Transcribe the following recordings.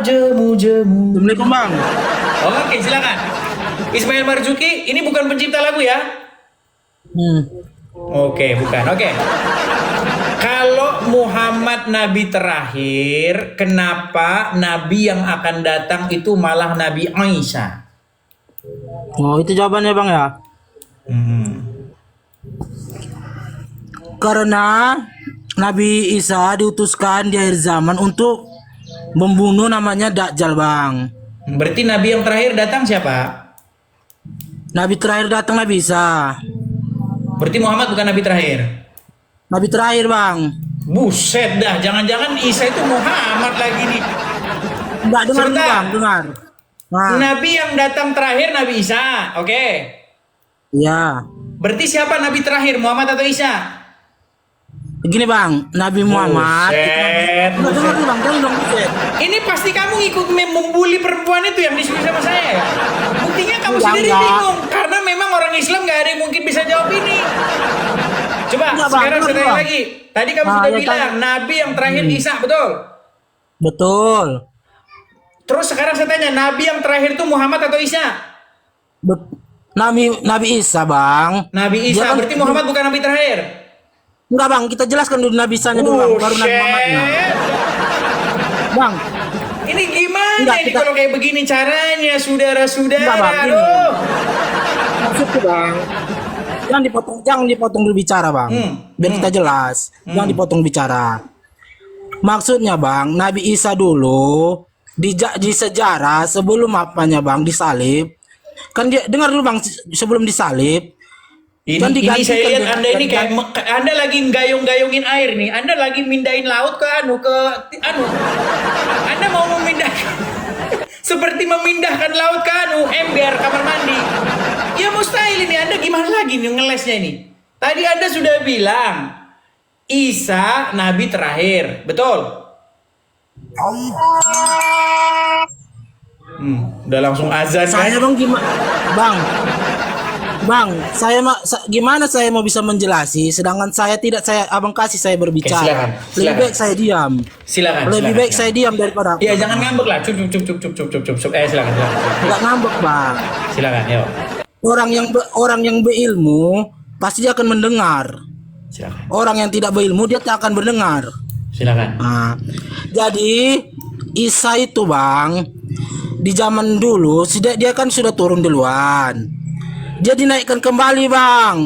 jemu-jemu. Assalamualaikum bang. Oke, silakan. Ismail Marzuki, ini bukan pencipta lagu ya? Oke, bukan. Oke. Kalau Muhammad nabi terakhir, kenapa nabi yang akan datang itu malah Nabi Isa? Oh itu jawabannya bang ya. Karena Nabi Isa diutuskan di akhir zaman untuk membunuh namanya Dajjal bang. Berarti nabi yang terakhir datang siapa? Nabi terakhir datang Nabi Isa. Berarti Muhammad bukan nabi terakhir. Nabi terakhir bang. Buset dah, jangan-jangan Isa itu Muhammad lagi nih. Enggak dengar dulu, Sebentar. bang, dengar. Nah, Nabi yang datang terakhir Nabi Isa, oke. ya. Berarti siapa nabi terakhir, Muhammad atau Isa? Begini bang, Nabi Muhammad. Buset, Dengar buset. dulu bang, dengar dong buset. Ini pasti kamu ikut membuli perempuan itu yang disuruh sama saya ya? Buktinya kamu Enggak, sendiri enggak. bingung. Karena memang orang Islam gak ada yang mungkin bisa jawab ini. Coba, Enggak, Bang, sekarang dengar saya tanya dulu, Bang. lagi. Tadi kamu Nah, sudah ya bilang, kan. nabi yang terakhir Isa, betul? Betul. Terus sekarang saya tanya, nabi yang terakhir itu Muhammad atau Isa? Nabi Isa bang. Nabi Dia Isa, kan- berarti Muhammad bukan nabi terakhir? Enggak bang, kita jelaskan dulu Nabi Isa-nya dulu bang, baru Nabi Muhammadnya. Bang, Ini gimana Enggak, ini kita- kalau kayak begini caranya, saudara-saudara? Enggak, Bang, ini. Aduh. maksudku bang. Jangan dipotong dulu bicara bang. Biar kita jelas. Jangan dipotong bicara. Maksudnya bang, Nabi Isa dulu di sejarah sebelum apanya bang disalib. Kan dia dengar dulu bang, sebelum disalib. Ini, Kan ini digantikan saya lihat dengan- Anda ini kayak Anda lagi gayung-gayungin air nih. Anda lagi mindahin laut ke anu. Anda mau memindahkan seperti memindahkan laut ke anu, ember kamar mandi. Ya mustahil ini. Anda gimana lagi nih ngelesnya ini? Tadi Anda sudah bilang Isa nabi terakhir, betul? Udah langsung azan Saya kan? bang gimana? Bang, gimana saya mau bisa menjelasi sedangkan abang kasih saya berbicara. silakan, Lebih silakan. baik saya diam. Silakan. Lebih silakan, baik silakan. saya diam daripada Ya jangan ngambek lah. Cup. Silakan. nggak ngambek bang. Silakan, yuk. Orang yang berilmu pasti dia akan mendengar. Silakan. Orang yang tidak berilmu dia tak akan mendengar. Silakan. Nah, jadi Isa itu bang di zaman dulu dia kan sudah turun duluan. Dia dinaikkan kembali bang,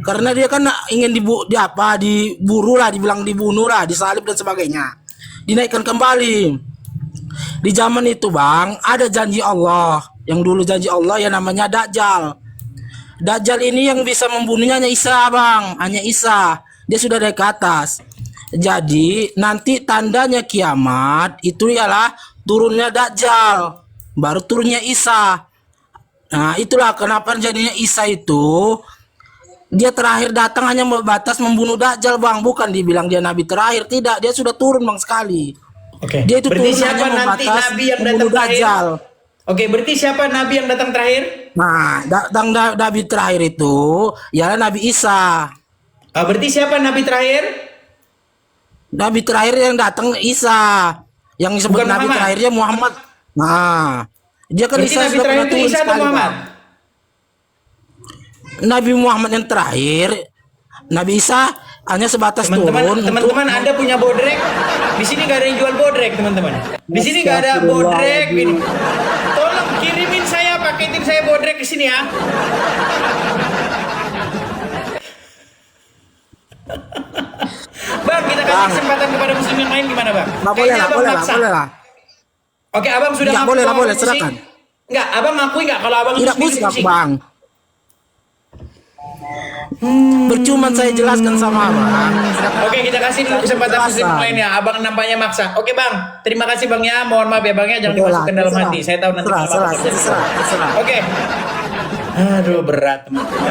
karena dia kan ingin diburu lah, dibilang dibunuh lah, disalib dan sebagainya. Dinaikkan kembali. Di zaman itu bang ada janji Allah, yang dulu janji Allah yang namanya Dajjal. Dajjal ini yang bisa membunuhnya hanya Isa bang, hanya Isa. Dia sudah dari ke atas. Jadi nanti tandanya kiamat itu ialah turunnya Dajjal, baru turunnya Isa. Nah itulah kenapa jadinya Isa itu dia terakhir datang hanya batas membunuh Dajjal bang, bukan dibilang dia nabi terakhir, tidak, dia sudah turun bang sekali. Oke. Dia itu Berarti turun siapa hanya nanti membatas nabi yang datang membunuh terakhir? Dajjal. Oke, berarti siapa nabi yang datang terakhir? Nah nabi terakhir itu ialah Nabi Isa. Berarti siapa nabi terakhir? Nabi terakhir yang datang Isa, yang disebut Bukan nabi Muhammad. terakhirnya Muhammad. Nah dia kan Berarti Isa nabi sudah terakhir pernah itu turun Isa atau sekali Muhammad? bang. Nabi Muhammad yang terakhir, Nabi Isa hanya sebatas turun Teman-teman Anda punya bodrek? Di sini gak ada yang jual bodrek, teman-teman. Di sini gak ada bodrek ini. Tolong kirimin saya, paketin saya bodrek ke sini ya. Bang, kita kasih Bang. kesempatan kepada muslim yang lain gimana, Bang? Nah, boleh Kayaknya lah, Abang boleh lah, maksa. boleh lah. Oke, Abang sudah Enggak, ngaku boleh lah, bahwa boleh, Abang pusing? silakan. Enggak, Abang ngakui enggak kalau Abang Tidak itu musik aku pusing? bang. Percuma saya jelaskan sama abang. Oke, kita kasih dulu kesempatan muslim yang lain ya. Abang nampaknya maksa. Oke, Bang. Terima kasih, Bang ya. Mohon maaf ya, Bang ya. Jangan Betul lah, dimasukkan dalam terserah. hati. Saya tahu nanti malam Terserah. akan terjadi. Oke. Aduh, berat, teman-teman.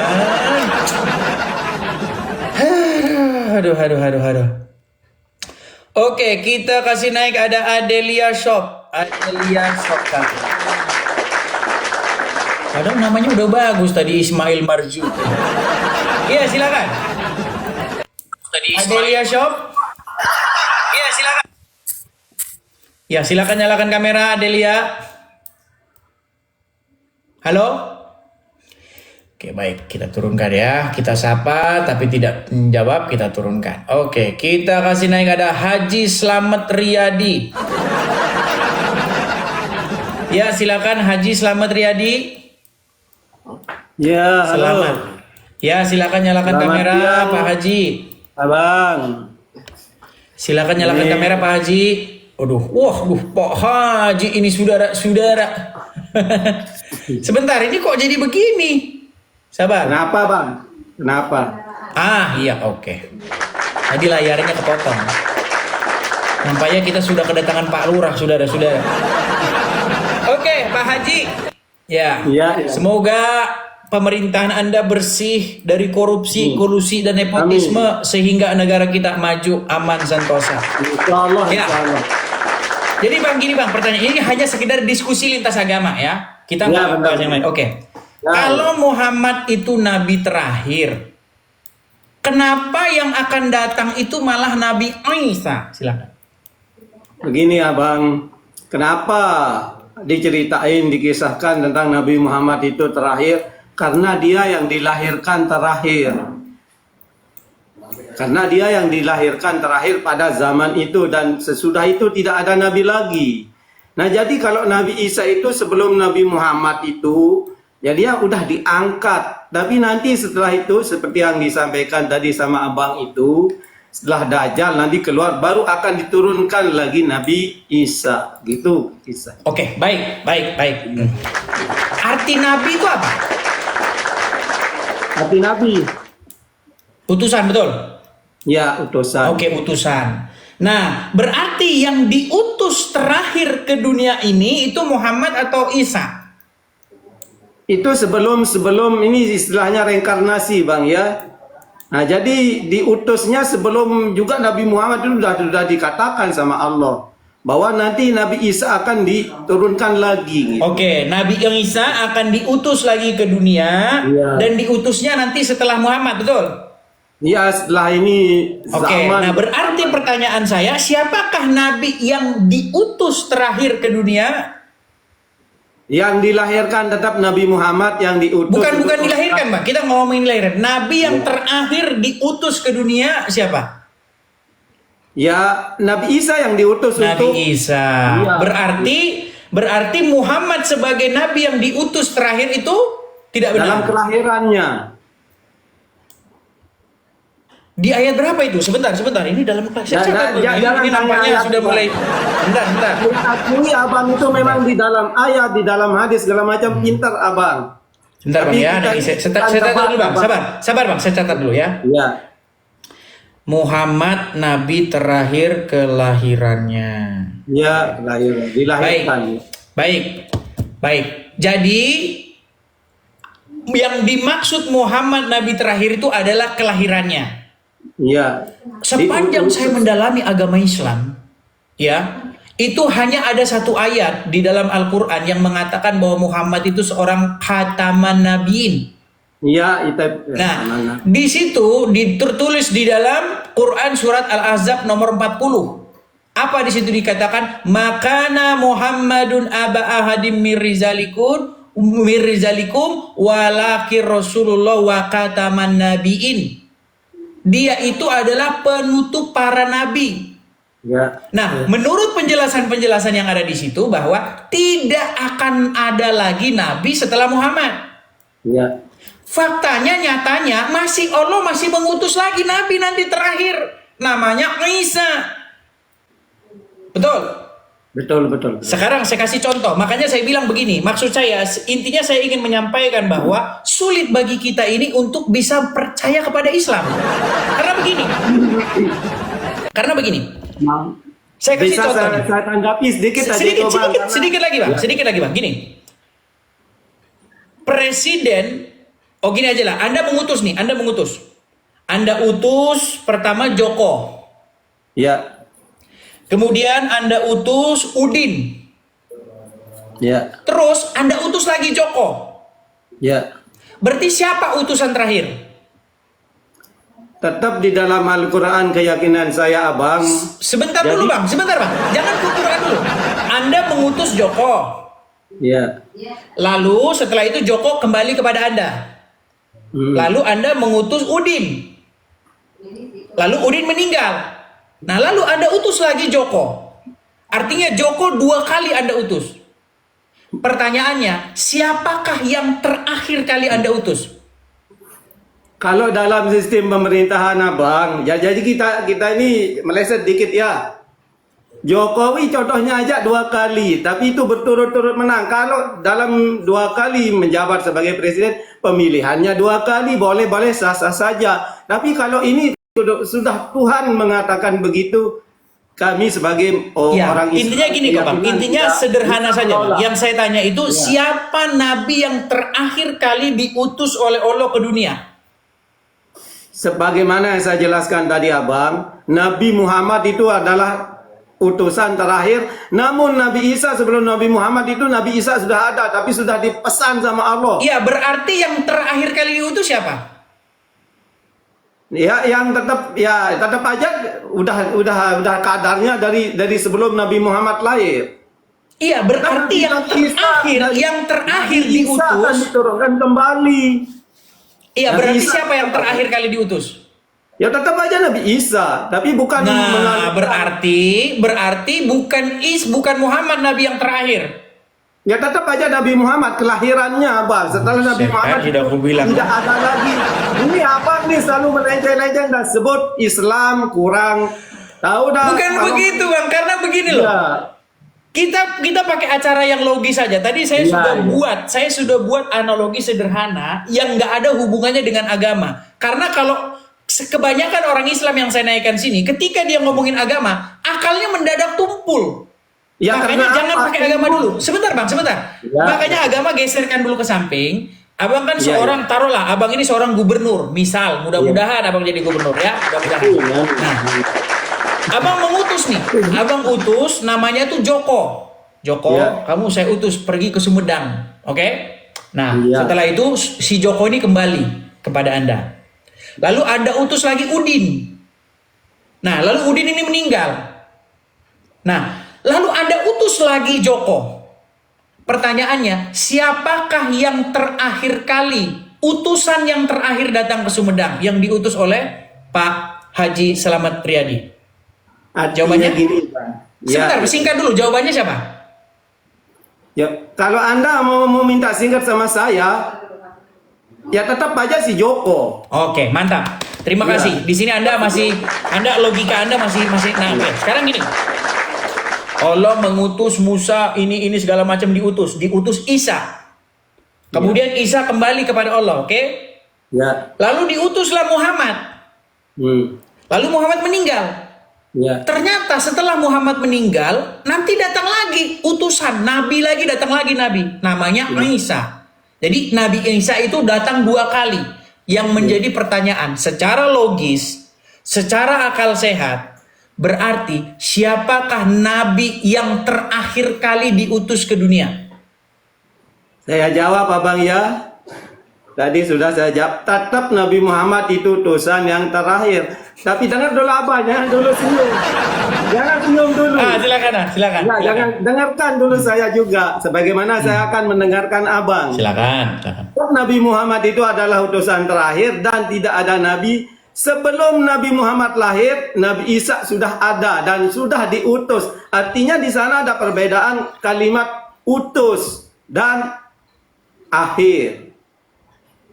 Aduh. Oke, kita kasih naik ada Adelia Shop. Adelia Shop kan. Padahal namanya udah bagus tadi, Ismail Marzuki. Iya, silakan. Adelia Shop. Iya, silakan. Ya, silakan nyalakan kamera Delia. Halo? Oke, baik. Kita turunkan ya. Kita sapa, tapi tidak menjawab. Kita turunkan. Oke, kita kasih naik ada Haji Slamet Riyadi. Ya, silakan Haji Slamet Riyadi. Ya, halo. Selamat. Ya, silakan nyalakan Selamat kamera siang. Pak Haji. Abang. Silakan nyalakan kamera Pak Haji. Aduh, Pak Haji ini saudara-saudara. Sebentar, ini kok jadi begini? Sabar. Kenapa, Bang? Kenapa? Iya, oke. Tadi layarnya kepotong. Nampaknya kita sudah kedatangan Pak Lurah, saudara-saudara. Oke, Pak Haji. Ya, Iya. semoga pemerintahan Anda bersih dari korupsi, kolusi, dan nepotisme sehingga negara kita maju, aman, sentosa. Insyaallah, Ya. insyaallah. Jadi Bang, gini Bang, pertanyaan ini hanya sekedar diskusi lintas agama ya. Kita Ya, nggak benar. bahas yang lain. Oke. Ya. Kalau Muhammad itu nabi terakhir, kenapa yang akan datang itu malah Nabi Isa? Silakan. Begini, Abang. Kenapa diceritain, dikisahkan tentang Nabi Muhammad itu terakhir? Karena dia yang dilahirkan terakhir. Karena dia yang dilahirkan terakhir pada zaman itu, dan sesudah itu tidak ada nabi lagi. Nah, jadi kalau Nabi Isa itu sebelum Nabi Muhammad itu, ya dia udah diangkat. Tapi nanti setelah itu seperti yang disampaikan tadi sama Abang itu, setelah Dajjal nanti keluar baru akan diturunkan lagi Nabi Isa. Gitu, Isa. Oke, baik. Arti nabi itu apa? Arti Nabi, Utusan, betul? ya utusan. Oke, utusan. Nah, berarti yang diutus terakhir ke dunia ini itu Muhammad atau Isa? Itu sebelum ini istilahnya reinkarnasi, Bang, ya. Nah, jadi diutusnya sebelum juga Nabi Muhammad itu sudah dikatakan sama Allah bahwa nanti Nabi Isa akan diturunkan lagi. Gitu. Oke, Nabi Isa akan diutus lagi ke dunia. Iya. Dan diutusnya nanti setelah Muhammad, betul? Ya, setelah ini Oke, zaman. nah berarti pertanyaan saya, siapakah Nabi yang diutus terakhir ke dunia? Yang dilahirkan tetap Nabi Muhammad yang diutus. Bukan dilahirkan, Mbak. Kita ngomongin lahiran. Nabi yang terakhir diutus ke dunia siapa? Ya, Nabi Isa yang diutus untuk. Nabi Isa. Iya. Berarti Muhammad sebagai Nabi yang diutus terakhir itu tidak benar. Dalam kelahirannya. Di ayat berapa itu? Sebentar. Ini dalam saya catat dulu. Ini nampaknya sudah mulai. Bentar. Akui Abang itu memang di dalam ayat, di dalam hadis segala macam pintar Abang. Bentar Bang Tapi ya. kita- Saya kita catat dulu Bang. Abang. Sabar Bang. Saya catat dulu ya. Ya. Muhammad Nabi terakhir kelahirannya. Ya, dilahirkan. Baik. Jadi yang dimaksud Muhammad Nabi terakhir itu adalah kelahirannya. Ya. Sepanjang saya mendalami agama Islam, ya, itu hanya ada satu ayat di dalam Al-Quran yang mengatakan bahwa Muhammad itu seorang khataman nabiin. Ya, itu. Nah, di situ tertulis di dalam Quran surat Al-Ahzab nomor 40. Apa di situ dikatakan? Makana Muhammadun aba ahadim mirzalikum walakin Rasulullah wa khataman nabiin. Dia itu adalah penutup para nabi. Ya. Nah, menurut penjelasan-penjelasan yang ada di situ bahwa tidak akan ada lagi nabi setelah Muhammad. Ya. Faktanya, nyatanya Allah masih mengutus lagi nabi nanti terakhir, namanya Isa. Betul? Betul. Sekarang saya kasih contoh. Makanya saya bilang begini, maksud saya intinya saya ingin menyampaikan bahwa sulit bagi kita ini untuk bisa percaya kepada Islam. Karena begini. Saya kasih Bisa contoh. saya tanggapi sedikit aja Sedikit, tuh, Bang. sedikit lagi Bang. Ya. Sedikit lagi Bang. Gini. Presiden, gini aja lah. Anda mengutus. Anda utus pertama Joko. Ya. Kemudian Anda utus Udin. Ya. Terus Anda utus lagi Joko. Ya. Berarti siapa utusan terakhir? Tetap di dalam Al-Quran keyakinan saya, Abang. Sebentar dulu Bang. Jangan ke Quran dulu. Anda mengutus Joko. Ya. Lalu setelah itu Joko kembali kepada Anda. Lalu Anda mengutus Udin. Lalu Udin meninggal. Nah, lalu Anda utus lagi Joko. Artinya Joko 2 kali Anda utus. Pertanyaannya, siapakah yang terakhir kali Anda utus? Kalau dalam sistem pemerintahan Abang, ya jadi kita ini meleset dikit ya. Jokowi contohnya aja 2 kali, tapi itu berturut-turut menang. Kalau dalam 2 kali menjabat sebagai presiden, pemilihannya 2 kali, boleh-boleh sah-sah saja. Tapi kalau ini sudah Tuhan mengatakan begitu, kami sebagai orang Islam. Intinya gini kok Bang, intinya sederhana saja Bang. Yang saya tanya itu, siapa nabi yang terakhir kali diutus oleh Allah ke dunia? Sebagaimana yang saya jelaskan tadi Abang, Nabi Muhammad itu adalah utusan terakhir. Namun Nabi Isa sebelum Nabi Muhammad itu, Nabi Isa sudah ada, tapi sudah dipesan sama Allah. Iya, berarti yang terakhir kali diutus siapa? Ya, yang tetap aja udah kadarnya dari sebelum Nabi Muhammad lahir. Iya, berarti yang terakhir Nabi Isa akan diutus. diturunkan kembali. Iya, Nabi berarti Isa siapa yang terakhir kali diutus? Ya tetap aja Nabi Isa, tapi bukan Nah, berarti bukan Muhammad nabi yang terakhir. ya tetap aja Nabi Muhammad kelahirannya Bang. Setelah Nabi Muhammad sudah aku bilang. tidak ada lagi. Ini apa nih selalu melenceng-lenceng dan sebut Islam kurang tahu dah. Bukan begitu Bang, karena begini loh. Ya. Kita pakai acara yang logis saja. Tadi saya sudah buat analogi sederhana yang nggak ada hubungannya dengan agama. Karena kalau kebanyakan orang Islam yang saya naikkan sini, ketika dia ngomongin agama, akalnya mendadak tumpul. Ya, Makanya jangan pakai agama dulu. Sebentar Bang, sebentar. Ya. Makanya agama geserkan dulu ke samping. Abang kan seorang, taruhlah, abang ini seorang gubernur. Misal, mudah-mudahan abang jadi gubernur ya. Mudah-mudahan. Nah, abang mengutus nih. Abang utus, namanya tuh Joko. Joko, kamu saya utus pergi ke Sumedang. Oke? Nah, setelah itu si Joko ini kembali kepada Anda. Lalu Anda utus lagi Udin. Nah, lalu Udin ini meninggal. Nah, lalu Anda utus lagi Joko. Pertanyaannya, siapakah yang terakhir kali, utusan yang terakhir datang ke Sumedang yang diutus oleh Pak Haji Slamet Riyadi? Jawabannya gini, Bang. Sebentar, singkat dulu. Jawabannya siapa? Ya, kalau Anda mau minta singkat sama saya, ya tetap aja si Joko. Oke, mantap. Terima kasih. Di sini Anda logika Anda masih nah, oke. Sekarang gini. Allah mengutus Musa ini segala macam diutus Isa. Kemudian Isa kembali kepada Allah, oke? Ya. Lalu diutuslah Muhammad. Lalu Muhammad meninggal. Ya. Ternyata setelah Muhammad meninggal, nanti datang lagi utusan nabi lagi, namanya Isa. Jadi Nabi Isa itu datang 2 kali. Yang menjadi pertanyaan secara logis, secara akal sehat, berarti siapakah nabi yang terakhir kali diutus ke dunia? Saya jawab Abang ya. Tadi sudah saya jawab. Tetap Nabi Muhammad itu utusan yang terakhir. Tapi dengar dulu Abang, jangan dulu senyum. Jangan senyum dulu. Silakan. Ya, jangan dengarkan dulu saya juga. Sebagaimana saya akan mendengarkan Abang. Silakan. Nabi Muhammad itu adalah utusan terakhir dan tidak ada nabi sebelum Nabi Muhammad lahir. Nabi Isa sudah ada dan sudah diutus. Artinya di sana ada perbedaan kalimat utus dan akhir.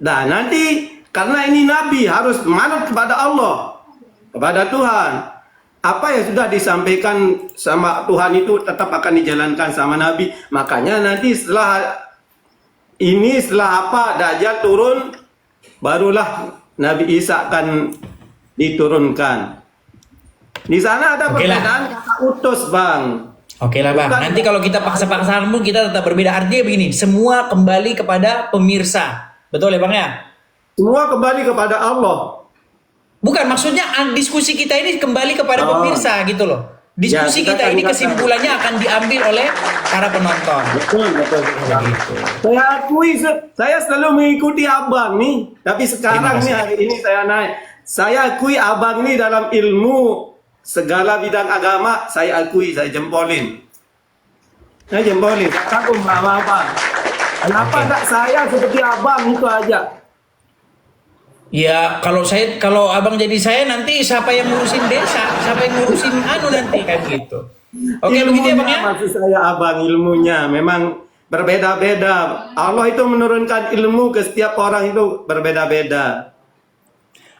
Nah nanti karena ini nabi harus manut kepada Allah, kepada Tuhan. Apa yang sudah disampaikan sama Tuhan itu tetap akan dijalankan sama nabi. Makanya nanti setelah apa Dajjal turun, barulah Nabi Isa akan diturunkan. Di sana ada perbedaan kata utus, Bang. Oke lah Bang, nanti kalau kita paksa-paksaan pun kita tetap berbeda. Artinya begini, semua kembali kepada pemirsa. Betul ya Bang ya? Semua kembali kepada Allah. Bukan, maksudnya diskusi kita ini kembali kepada pemirsa gitu loh. Diskusi Ya, kita ini kesimpulannya akan diambil oleh para penonton. Betul. Begitu. Saya akui, saya selalu mengikuti Abang nih. Tapi sekarang nih hari ini saya naik. Saya akui Abang nih dalam ilmu segala bidang agama. Saya akui, saya jempolin. Nah, boleh. Aku apa? Kenapa enggak saya seperti abang itu aja? Ya kalau abang jadi saya nanti siapa yang ngurusin desa, siapa yang ngurusin anu nanti kan gitu. Oke begitu ya bang ya. Maksud saya abang ilmunya memang berbeda-beda. Allah itu menurunkan ilmu ke setiap orang itu berbeda-beda.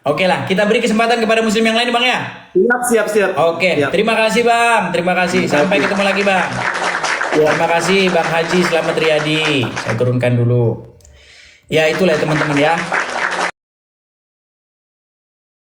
Oke lah, kita beri kesempatan kepada muslim yang lain bang ya. Siap. Oke, Siap. terima kasih bang, terima kasih. Sampai ketemu lagi bang. Terima kasih Bang Haji Selamat Riyadi. Saya turunkan dulu. Ya itulah teman-teman ya.